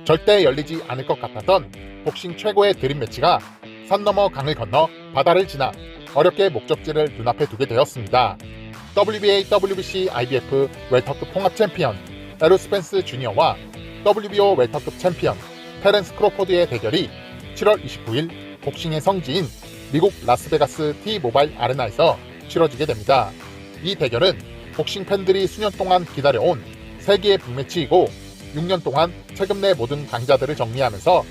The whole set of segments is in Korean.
절대 열리지 않을 것 같았던 복싱 최고의 드림 매치가 산 너머 강을 건너 바다를 지나 어렵게 목적지를 눈앞에 두게 되었습니다. WBA, WBC, IBF 웰터급 통합 챔피언 에롤 스펜스 주니어와 WBO 웰터급 챔피언 테렌스 크로포드의 대결이 7월 29일 복싱의 성지인 미국 라스베가스 T-모바일 아레나에서 치러지게 됩니다. 이 대결은 복싱 팬들이 수년 동안 기다려온 세계의 빅매치이고 6년 동안 최근 내 모든 강자들을 정리하면서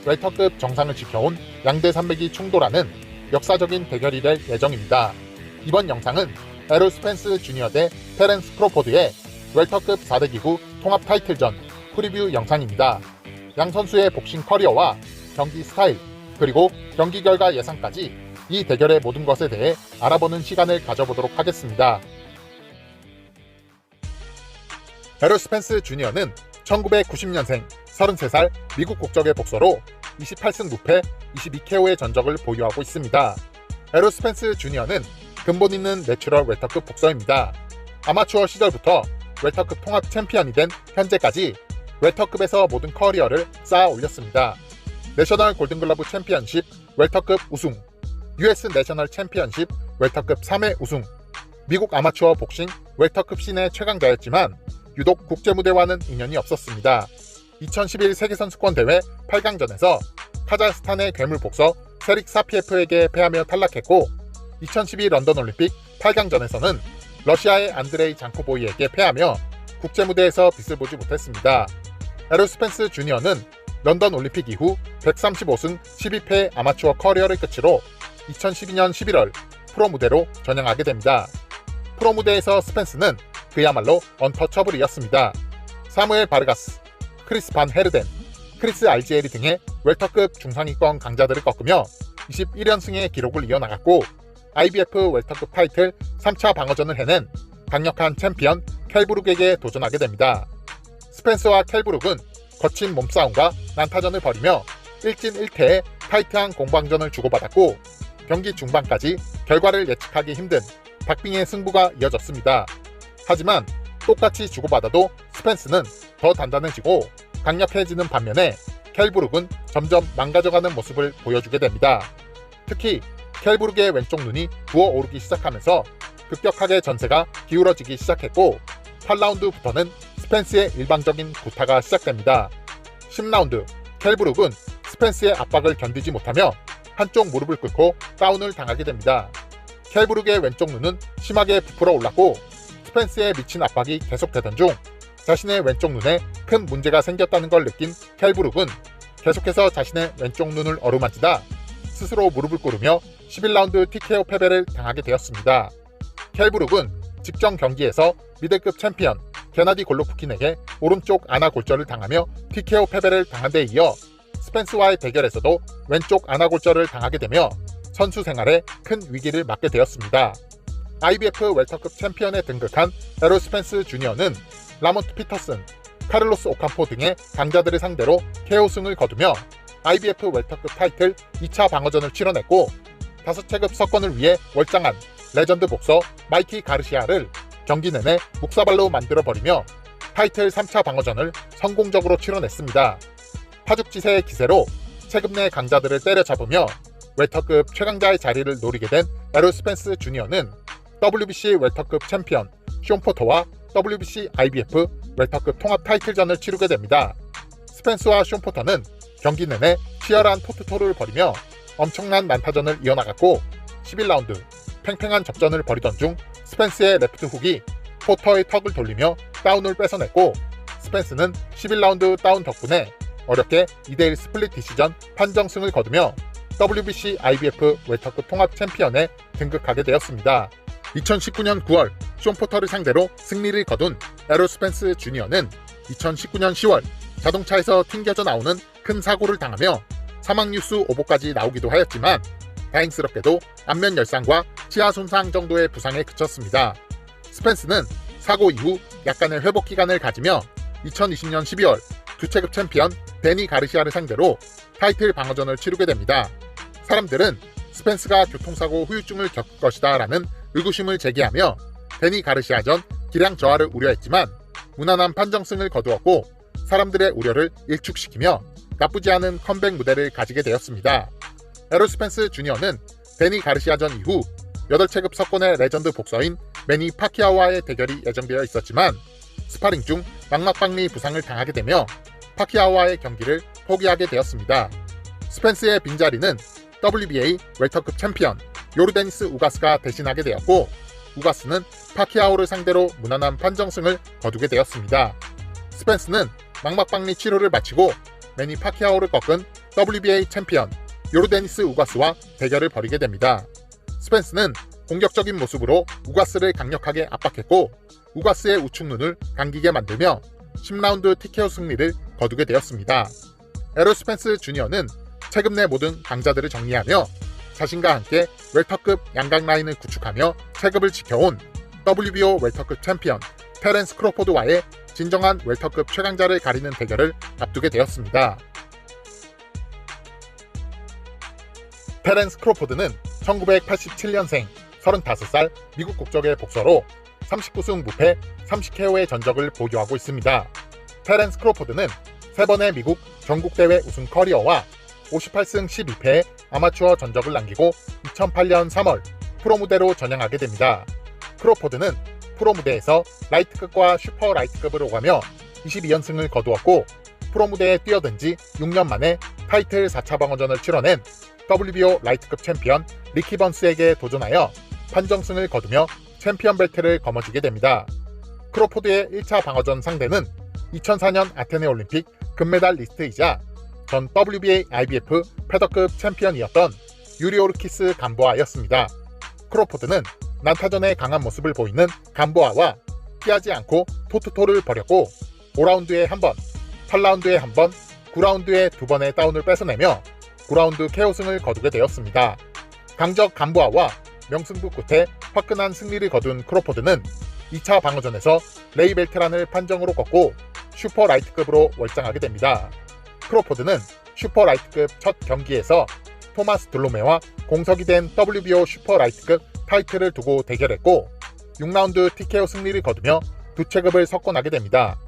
웰터급 정상을 지켜온 양대 산맥이 충돌하는 역사적인 대결이 될 예정입니다. 이번 영상은 에롤 스펜스 주니어 대 테렌스 크로포드의 웰터급 4대 기구 통합 타이틀전 프리뷰 영상입니다. 양 선수의 복싱 커리어와 경기 스타일, 그리고 경기 결과 예상까지 이 대결의 모든 것에 대해 알아보는 시간을 가져보도록 하겠습니다. 에롤 스펜스 주니어는 1990년생 33살 미국 국적의 복서로 28승 무패 22KO의 전적을 보유하고 있습니다. 에롤 스펜스 주니어는 근본 있는 내추럴 웰터급 복서입니다. 아마추어 시절부터 웰터급 통합 챔피언이 된 현재까지 웰터급에서 모든 커리어를 쌓아 올렸습니다. 내셔널 골든글러브 챔피언십 웰터급 우승, US 내셔널 챔피언십 웰터급 3회 우승, 미국 아마추어 복싱 웰터급 씬의 최강자였지만 유독 국제무대와는 인연이 없었습니다. 2011 세계선수권대회 8강전에서 카자흐스탄의 괴물복서 세릭 사피에프에게 패하며 탈락했고 2012 런던올림픽 8강전에서는 러시아의 안드레이 장코보이에게 패하며 국제무대에서 빛을 보지 못했습니다. 에롤 스펜스 주니어는 런던올림픽 이후 135승 12패의 아마추어 커리어를 끝으로 2012년 11월 프로무대로 전향하게 됩니다. 프로무대에서 스펜스는 그야말로 언터처블이었습니다. 사무엘 바르가스, 크리스 반 헤르덴, 크리스 알지에리 등의 웰터급 중상위권 강자들을 꺾으며 21연승의 기록을 이어나갔고 IBF 웰터급 타이틀 3차 방어전을 해낸 강력한 챔피언 켈브룩에게 도전하게 됩니다. 스펜스와 켈브룩은 거친 몸싸움과 난타전을 벌이며 1진 1패의 타이트한 공방전을 주고받았고 경기 중반까지 결과를 예측하기 힘든 박빙의 승부가 이어졌습니다. 하지만 똑같이 주고받아도 스펜스는 더 단단해지고 강력해지는 반면에 켈브룩은 점점 망가져가는 모습을 보여주게 됩니다. 특히 켈브룩의 왼쪽 눈이 부어오르기 시작하면서 급격하게 전세가 기울어지기 시작했고 8라운드부터는 스펜스의 일방적인 구타가 시작됩니다. 10라운드 켈브룩은 스펜스의 압박을 견디지 못하며 한쪽 무릎을 꿇고 다운을 당하게 됩니다. 켈브룩의 왼쪽 눈은 심하게 부풀어 올랐고 스펜스의 미친 압박이 계속되던 중 자신의 왼쪽 눈에 큰 문제가 생겼다는 걸 느낀 켈브룩은 계속해서 자신의 왼쪽 눈을 어루만지다 스스로 무릎을 꿇으며 11라운드 TKO 패배를 당하게 되었습니다. 켈브룩은 직전 경기에서 미들급 챔피언 게나디 골로프킨에게 오른쪽 아나 골절을 당하며 TKO 패배를 당한 데 이어 스펜스와의 대결에서도 왼쪽 아나 골절을 당하게 되며 선수 생활에 큰 위기를 맞게 되었습니다. IBF 웰터급 챔피언에 등극한 에롤 스펜스 주니어는 라몬트 피터슨, 카를로스 오캄포 등의 강자들을 상대로 KO승을 거두며 IBF 웰터급 타이틀 2차 방어전을 치러냈고 5체급 석권을 위해 월장한 레전드 복서 마이키 가르시아를 경기 내내 묵사발로 만들어버리며 타이틀 3차 방어전을 성공적으로 치러냈습니다. 파죽지세의 기세로 체급 내 강자들을 때려잡으며 웰터급 최강자의 자리를 노리게 된 에롤 스펜스 주니어는 WBC 웰터급 챔피언 숀 포터와 WBC IBF 웰터급 통합 타이틀전을 치르게 됩니다. 스펜스와 숀 포터는 경기 내내 치열한 토트토를 벌이며 엄청난 난타전을 이어나갔고 11라운드 팽팽한 접전을 벌이던 중 스펜스의 레프트 훅이 포터의 턱을 돌리며 다운을 뺏어냈고 스펜스는 11라운드 다운 덕분에 어렵게 2대1 스플릿 디시전 판정승을 거두며 WBC IBF 웰터급 통합 챔피언에 등극하게 되었습니다. 2019년 9월 숀 포터를 상대로 승리를 거둔 에롤 스펜스 주니어는 2019년 10월 자동차에서 튕겨져 나오는 큰 사고를 당하며 사망 뉴스 오보까지 나오기도 하였지만 다행스럽게도 안면 열상과 치아 손상 정도의 부상에 그쳤습니다. 스펜스는 사고 이후 약간의 회복 기간을 가지며 2020년 12월 2체급 챔피언 데니 가르시아를 상대로 타이틀 방어전을 치르게 됩니다. 사람들은 스펜스가 교통사고 후유증을 겪을 것이다 라는 의구심을 제기하며 데니 가르시아전 기량 저하를 우려했지만 무난한 판정승을 거두었고 사람들의 우려를 일축시키며 나쁘지 않은 컴백 무대를 가지게 되었습니다. 에롤 스펜스 주니어는 데니 가르시아전 이후 8체급 석권의 레전드 복서인 매니 파키아오와의 대결이 예정되어 있었지만 스파링 중 망막박리 부상을 당하게 되며 파키아오와의 경기를 포기하게 되었습니다. 스펜스의 빈자리는 WBA 웰터급 챔피언 요르데니스 우가스가 대신하게 되었고, 우가스는 파키아오를 상대로 무난한 판정승을 거두게 되었습니다. 스펜스는 망막박리 치료를 마치고 매니 파키아오를 꺾은 WBA 챔피언 요르데니스 우가스와 대결을 벌이게 됩니다. 스펜스는 공격적인 모습으로 우가스를 강력하게 압박했고, 우가스의 우측눈을 감기게 만들며 10라운드 TKO 승리를 거두게 되었습니다. 에롤 스펜스 주니어는 체급 내 모든 강자들을 정리하며 자신과 함께 웰터급 양강 라인을 구축하며 체급을 지켜온 WBO 웰터급 챔피언 테렌스 크로포드와의 진정한 웰터급 최강자를 가리는 대결을 앞두게 되었습니다. 테렌스 크로포드는 1987년생 35살 미국 국적의 복서로 39승 무패 30KO의 전적을 보유하고 있습니다. 테렌스 크로포드는 3번의 미국 전국대회 우승 커리어와 58승 12패의 아마추어 전적을 남기고 2008년 3월 프로 무대로 전향하게 됩니다. 크로포드는 프로 무대에서 라이트급과 슈퍼 라이트급을 오가며 22연승을 거두었고, 프로 무대에 뛰어든 지 6년 만에 타이틀 4차 방어전을 치러낸 WBO 라이트급 챔피언 리키 번스에게 도전하여 판정승을 거두며 챔피언 벨트를 거머쥐게 됩니다. 크로포드의 1차 방어전 상대는 2004년 아테네 올림픽 금메달리스트이자 전 WBA IBF 패더급 챔피언이었던 유리오르키스 감보아였습니다. 크로포드는 난타전에 강한 모습을 보이는 감보아와 피하지 않고 토투토를 벌였고, 5라운드에 1번, 8라운드에 1번, 9라운드에 2번의 다운을 뺏어내며 9라운드 KO승을 거두게 되었습니다. 강적 감보아와 명승부 끝에 화끈한 승리를 거둔 크로포드는 2차 방어전에서 레이벨트란을 판정으로 꺾고 슈퍼 라이트급으로 월장하게 됩니다. 크로포드는 슈퍼 라이트급 첫 경기에서 토마스 둘로메와 공석이 된 WBO 슈퍼 라이트급 타이틀을 두고 대결했고, 6라운드 TKO 승리를 거두며 두 체급을 석권하게 됩니다.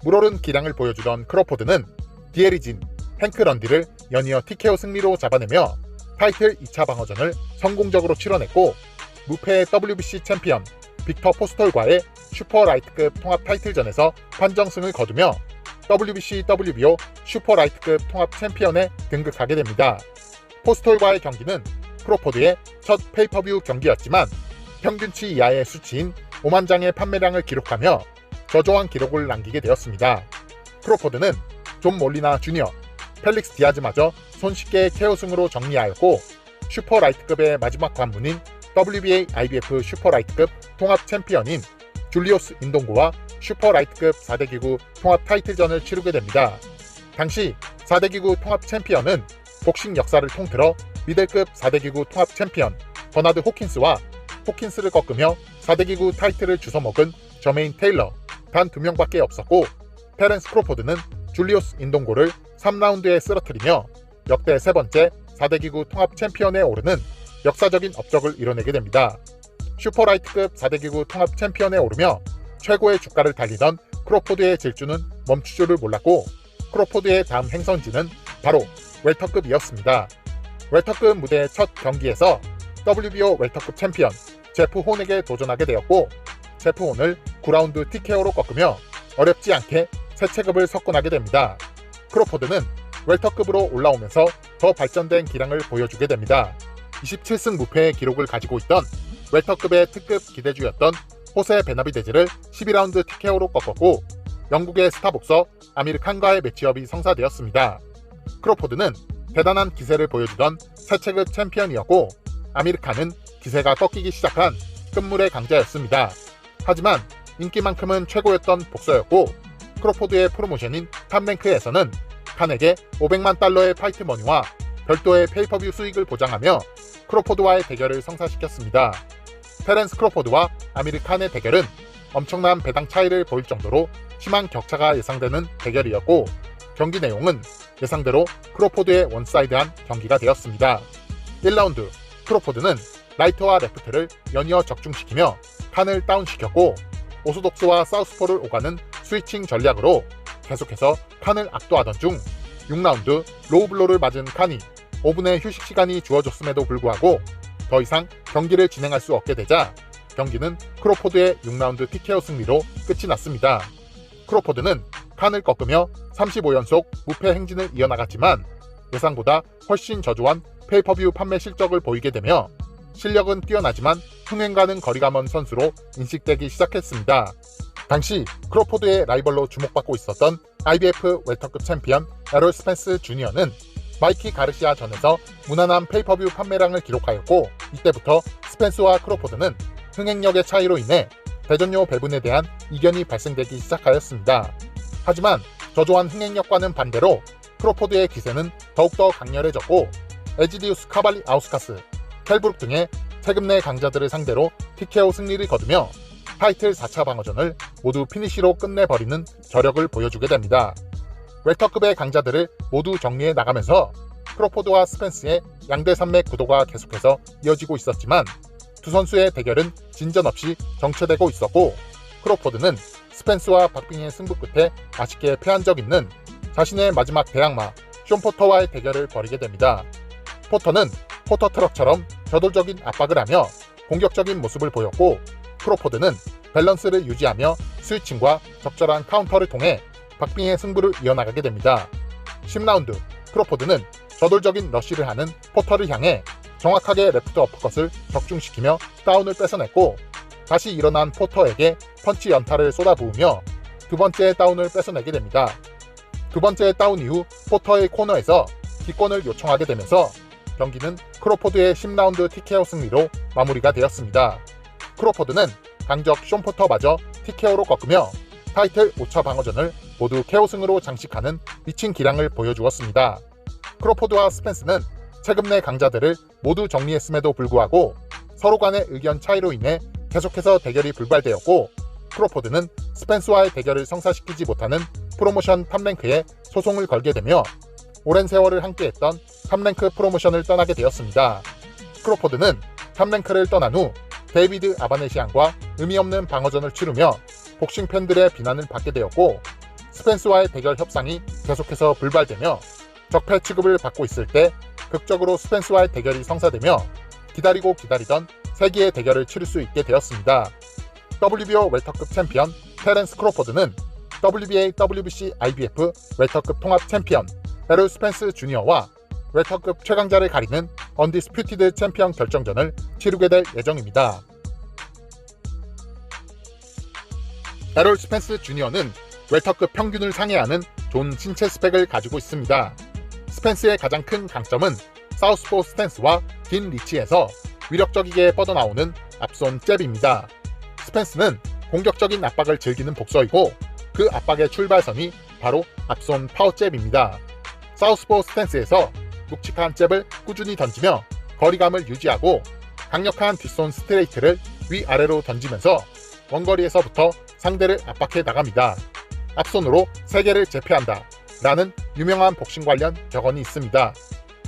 물오른 기량을 보여주던 크로포드는 디에리진, 행크 런디를 연이어 TKO 승리로 잡아내며 타이틀 2차 방어전을 성공적으로 치러냈고, 무패의 WBC 챔피언 빅터 포스톨과의 슈퍼 라이트급 통합 타이틀전에서 판정승을 거두며 WBC WBO 슈퍼 라이트급 통합 챔피언에 등극하게 됩니다. 포스톨과의 경기는 크로포드의 첫 페이퍼뷰 경기였지만 평균치 이하의 수치인 5만 장의 판매량을 기록하며 저조한 기록을 남기게 되었습니다. 크로포드는 존 몰리나 주니어, 펠릭스 디아즈마저 손쉽게 KO승으로 정리하였고, 슈퍼 라이트급의 마지막 관문인 WBA IBF 슈퍼 라이트급 통합 챔피언인 줄리오스 인동고와 슈퍼 라이트급 4대 기구 통합 타이틀전을 치르게 됩니다. 당시 4대 기구 통합 챔피언은 복싱 역사를 통틀어 미들급 4대 기구 통합 챔피언 버나드 호킨스와 호킨스를 꺾으며 4대 기구 타이틀을 주워먹은 저메인 테일러 단 2명밖에 없었고, 테렌스 크로포드는 줄리오스 인동고를 3라운드에 쓰러뜨리며 역대 3번째 4대 기구 통합 챔피언에 오르는 역사적인 업적을 이뤄내게 됩니다. 슈퍼 라이트급 4대 기구 통합 챔피언에 오르며 최고의 주가를 달리던 크로포드의 질주는 멈출 줄을 몰랐고, 크로포드의 다음 행선지는 바로 웰터급이었습니다. 웰터급 무대의 첫 경기에서 WBO 웰터급 챔피언 제프 혼에게 도전하게 되었고, 제프 혼을 9라운드 TKO로 꺾으며 어렵지 않게 새 체급을 석권하게 됩니다. 크로포드는 웰터급으로 올라오면서 더 발전된 기량을 보여주게 됩니다. 27승 무패의 기록을 가지고 있던 웰터급의 특급 기대주였던 호세 베나비데즈를 12라운드 TKO로 꺾었고, 영국의 스타 복서 아미르 칸과의 매치업이 성사되었습니다. 크로포드는 대단한 기세를 보여주던 새 체급 챔피언이었고, 아미르 칸은 기세가 꺾이기 시작한 끝물의 강자였습니다. 하지만 인기만큼은 최고였던 복서였고, 크로포드의 프로모션인 탑랭크에서는 칸에게 500만 달러의 파이트 머니와 별도의 페이퍼뷰 수익을 보장하며 크로포드와의 대결을 성사시켰습니다. 테렌스 크로포드와 아미르 칸의 대결은 엄청난 배당 차이를 보일 정도로 심한 격차가 예상되는 대결이었고, 경기 내용은 예상대로 크로포드의 원사이드한 경기가 되었습니다. 1라운드 크로포드는 라이트와 레프트를 연이어 적중시키며 칸을 다운시켰고, 오소독스와 사우스포를 오가는 스위칭 전략으로 계속해서 칸을 압도하던 중 6라운드 로우블로를 맞은 칸이 5분의 휴식 시간이 주어졌음에도 불구하고 더 이상 경기를 진행할 수 없게 되자 경기는 크로포드의 6라운드 TKO 승리로 끝이 났습니다. 크로포드는 칸을 꺾으며 35연속 무패 행진을 이어나갔지만 예상보다 훨씬 저조한 페이퍼뷰 판매 실적을 보이게 되며 실력은 뛰어나지만 흥행과는 거리가 먼 선수로 인식되기 시작했습니다. 당시 크로포드의 라이벌로 주목받고 있었던 IBF 웰터급 챔피언 에롤 스펜스 주니어는 마이키 가르시아 전에서 무난한 페이퍼뷰 판매량을 기록하였고 이때부터 스펜스와 크로포드는 흥행력의 차이로 인해 대전료 배분에 대한 이견이 발생되기 시작하였습니다. 하지만 저조한 흥행력과는 반대로 크로포드의 기세는 더욱더 강렬해졌고 에지디우스 카발리 아우스카스, 켈브룩 등의 세금 내 강자들을 상대로 TKO 승리를 거두며 타이틀 4차 방어전을 모두 피니시로 끝내버리는 저력을 보여주게 됩니다. 웰터급의 강자들을 모두 정리해 나가면서 크로포드와 스펜스의 양대 산맥 구도가 계속해서 이어지고 있었지만 두 선수의 대결은 진전 없이 정체되고 있었고 크로포드는 스펜스와 박빙의 승부 끝에 아쉽게 패한 적 있는 자신의 마지막 대항마 숀 포터와의 대결을 벌이게 됩니다. 포터는 포터 트럭처럼 저돌적인 압박을 하며 공격적인 모습을 보였고 크로포드는 밸런스를 유지하며 스위칭과 적절한 카운터를 통해 박빙의 승부를 이어나가게 됩니다. 10라운드 크로포드는 저돌적인 러쉬를 하는 포터를 향해 정확하게 레프트 어퍼컷을 적중시키며 다운을 뺏어냈고 다시 일어난 포터에게 펀치 연타를 쏟아부으며 두 번째 다운을 뺏어내게 됩니다. 두 번째 다운 이후 포터의 코너에서 기권을 요청하게 되면서 경기는 크로포드의 10라운드 TKO 승리로 마무리가 되었습니다. 크로포드는 강적 숀 포터마저 TKO로 꺾으며 타이틀 5차 방어전을 모두 KO승으로 장식하는 미친 기량을 보여주었습니다. 크로포드와 스펜스는 세금 내 강자들을 모두 정리했음에도 불구하고 서로 간의 의견 차이로 인해 계속해서 대결이 불발되었고 크로포드는 스펜스와의 대결을 성사시키지 못하는 프로모션 탑랭크에 소송을 걸게 되며 오랜 세월을 함께했던 탑랭크 프로모션을 떠나게 되었습니다. 크로포드는 탑랭크를 떠난 후 데이비드 아바네시안과 의미 없는 방어전을 치르며 복싱 팬들의 비난을 받게 되었고 스펜스와의 대결 협상이 계속해서 불발되며 적폐 취급을 받고 있을 때 극적으로 스펜스와의 대결이 성사되며 기다리고 기다리던 세기의 대결을 치를 수 있게 되었습니다. WBO 웰터급 챔피언 테렌스 크로포드는 WBA, WBC, IBF 웰터급 통합 챔피언 에롤 스펜스 주니어와 웰터급 최강자를 가리는 언디스퓨티드 챔피언 결정전을 치르게 될 예정입니다. 에롤 스펜스 주니어는 웰터급 평균을 상회하는 좋은 신체 스펙을 가지고 있습니다. 스펜스의 가장 큰 강점은 사우스포 스탠스와 긴 리치에서 위력적이게 뻗어나오는 앞손 잽입니다. 스펜스는 공격적인 압박을 즐기는 복서이고 그 압박의 출발선이 바로 앞손 파워 잽입니다. 사우스포 스탠스에서 묵직한 잽을 꾸준히 던지며 거리감을 유지하고 강력한 뒷손 스트레이트를 위아래로 던지면서 원거리에서부터 상대를 압박해 나갑니다. 앞손으로 세계를 제패한다 라는 유명한 복싱 관련 격언이 있습니다.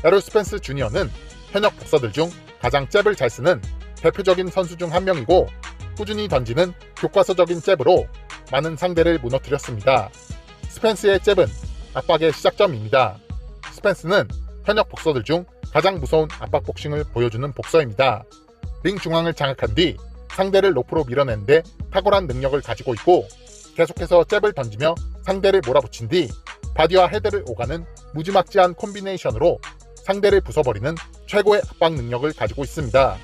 에롤 스펜스 주니어는 현역 복서들 중 가장 잽을 잘 쓰는 대표적인 선수 중 한 명이고 꾸준히 던지는 교과서적인 잽으로 많은 상대를 무너뜨렸습니다. 스펜스의 잽은 압박의 시작점입니다. 스펜스는 현역 복서들 중 가장 무서운 압박 복싱을 보여주는 복서입니다. 링 중앙을 장악한 뒤 상대를 로프로 밀어내는데 탁월한 능력을 가지고 있고 계속해서 잽을 던지며 상대를 몰아붙인 뒤 바디와 헤드를 오가는 무지막지한 콤비네이션으로 상대를 부숴버리는 최고의 압박 능력을 가지고 있습니다.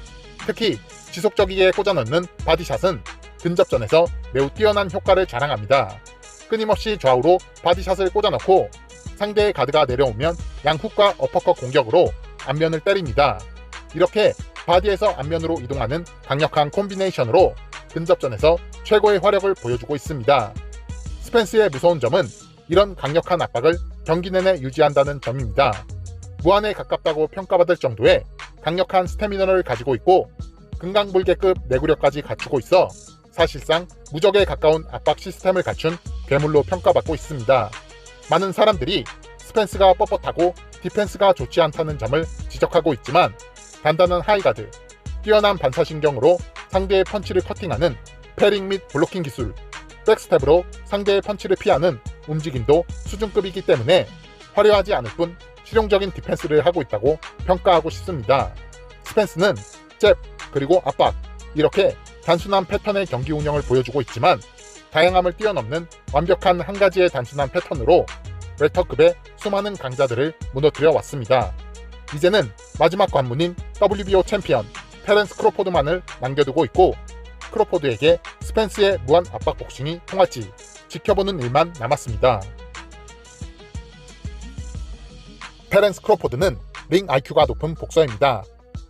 특히 지속적이게 꽂아넣는 바디샷은 근접전에서 매우 뛰어난 효과를 자랑합니다. 끊임없이 좌우로 바디샷을 꽂아넣고 상대의 가드가 내려오면 양훅과 어퍼컷 공격으로 앞면을 때립니다. 이렇게 바디에서 앞면으로 이동하는 강력한 콤비네이션으로 근접전에서 최고의 화력을 보여주고 있습니다. 스펜스의 무서운 점은 이런 강력한 압박을 경기 내내 유지한다는 점입니다. 무한에 가깝다고 평가받을 정도의 강력한 스태미너를 가지고 있고 금강불개급 내구력까지 갖추고 있어 사실상 무적에 가까운 압박 시스템을 갖춘 괴물로 평가받고 있습니다. 많은 사람들이 스펜스가 뻣뻣하고 디펜스가 좋지 않다는 점을 지적하고 있지만 단단한 하이가드, 뛰어난 반사신경으로 상대의 펀치를 커팅하는 패링 및 블로킹 기술, 백스텝으로 상대의 펀치를 피하는 움직임도 수준급이기 때문에 화려하지 않을 뿐 실용적인 디펜스를 하고 있다고 평가하고 싶습니다. 스펜스는 잽 그리고 압박 이렇게 단순한 패턴의 경기 운영을 보여주고 있지만 다양함을 뛰어넘는 완벽한 한 가지의 단순한 패턴으로 웰터급의 수많은 강자들을 무너뜨려 왔습니다. 이제는 마지막 관문인 WBO 챔피언 테렌스 크로포드만을 남겨두고 있고 크로포드에게 스펜스의 무한 압박 복싱이 통할지 지켜보는 일만 남았습니다. 테렌스 크로포드는 링 IQ가 높은 복서입니다.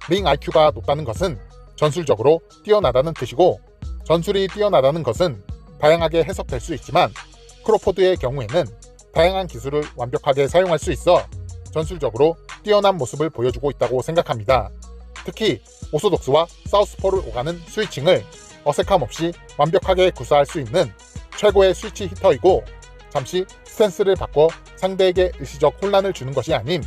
링 IQ가 높다는 것은 전술적으로 뛰어나다는 뜻이고 전술이 뛰어나다는 것은 다양하게 해석될 수 있지만 크로포드의 경우에는 다양한 기술을 완벽하게 사용할 수 있어 전술적으로 뛰어난 모습을 보여주고 있다고 생각합니다. 특히 오소독스와 사우스포를 오가는 스위칭을 어색함 없이 완벽하게 구사할 수 있는 최고의 스위치 히터이고 잠시 스탠스를 바꿔 상대에게 일시적 혼란을 주는 것이 아닌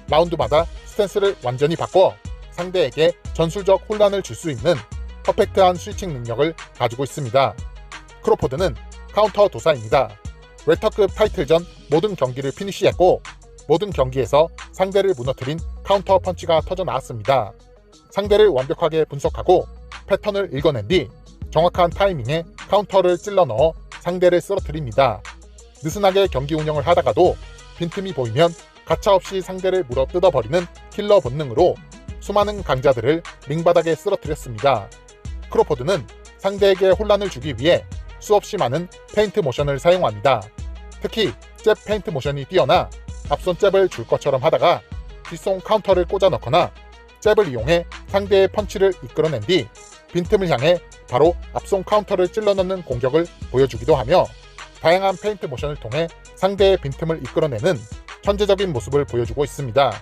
라운드마다 스탠스를 완전히 바꿔 상대에게 전술적 혼란을 줄 수 있는 퍼펙트한 스위칭 능력을 가지고 있습니다. 크로포드는 카운터 도사입니다. 웰터급 타이틀전 모든 경기를 피니시했고 모든 경기에서 상대를 무너뜨린 카운터 펀치가 터져 나왔습니다. 상대를 완벽하게 분석하고 패턴을 읽어낸 뒤 정확한 타이밍에 카운터를 찔러 넣어 상대를 쓰러뜨립니다. 느슨하게 경기 운영을 하다가도 빈틈이 보이면 가차없이 상대를 물어 뜯어버리는 킬러 본능으로 수많은 강자들을 링바닥에 쓰러뜨렸습니다. 크로포드는 상대에게 혼란을 주기 위해 수없이 많은 페인트 모션을 사용합니다. 특히 잽 페인트 모션이 뛰어나 앞손 잽을 줄 것처럼 하다가 뒷손 카운터를 꽂아 넣거나 잽을 이용해 상대의 펀치를 이끌어낸 뒤 빈틈을 향해 바로 앞손 카운터를 찔러 넣는 공격을 보여주기도 하며 다양한 페인트 모션을 통해 상대의 빈틈을 이끌어내는 천재적인 모습을 보여주고 있습니다.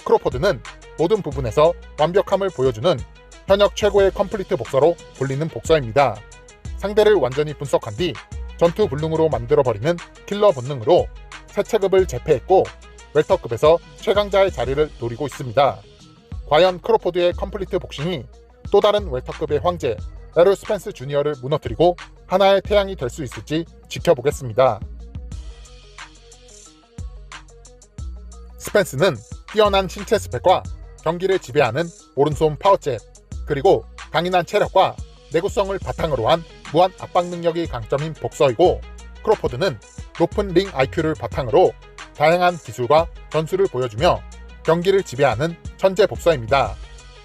크로포드는 모든 부분에서 완벽함을 보여주는 현역 최고의 컴플리트 복서로 불리는 복서입니다. 상대를 완전히 분석한 뒤 전투 불능으로 만들어버리는 킬러 본능으로 새 체급을 제패했고 웰터급에서 최강자의 자리를 노리고 있습니다. 과연 크로포드의 컴플리트 복싱이 또 다른 웰터급의 황제 에롤 스펜스 주니어를 무너뜨리고 하나의 태양이 될 수 있을지 지켜보겠습니다. 스펜스는 뛰어난 신체 스펙과 경기를 지배하는 오른손 파워잽 그리고 강인한 체력과 내구성을 바탕으로 한 무한 압박 능력이 강점인 복서이고 크로포드는 높은 링 IQ를 바탕으로 다양한 기술과 전술을 보여주며 경기를 지배하는 천재 복서입니다.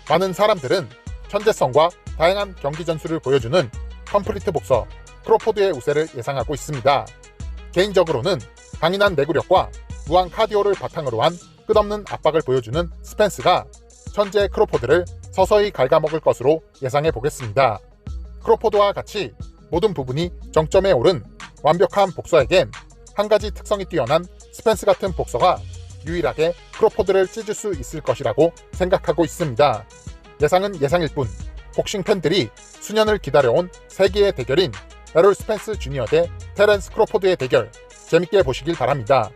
많은 사람들은 천재성과 다양한 경기 전술을 보여주는 컴플리트 복서 크로포드의 우세를 예상하고 있습니다. 개인적으로는 강인한 내구력과 무한 카디오를 바탕으로 한 끝없는 압박을 보여주는 스펜스가 천재 크로포드를 서서히 갉아먹을 것으로 예상해 보겠습니다. 크로포드와 같이 모든 부분이 정점에 오른 완벽한 복서에겐 한 가지 특성이 뛰어난 스펜스 같은 복서가 유일하게 크로포드를 찢을 수 있을 것이라고 생각하고 있습니다. 예상은 예상일 뿐 복싱 팬들이 수년을 기다려온 세계의 대결인 에롤 스펜스 주니어 대 테렌스 크로포드의 대결 재밌게 보시길 바랍니다.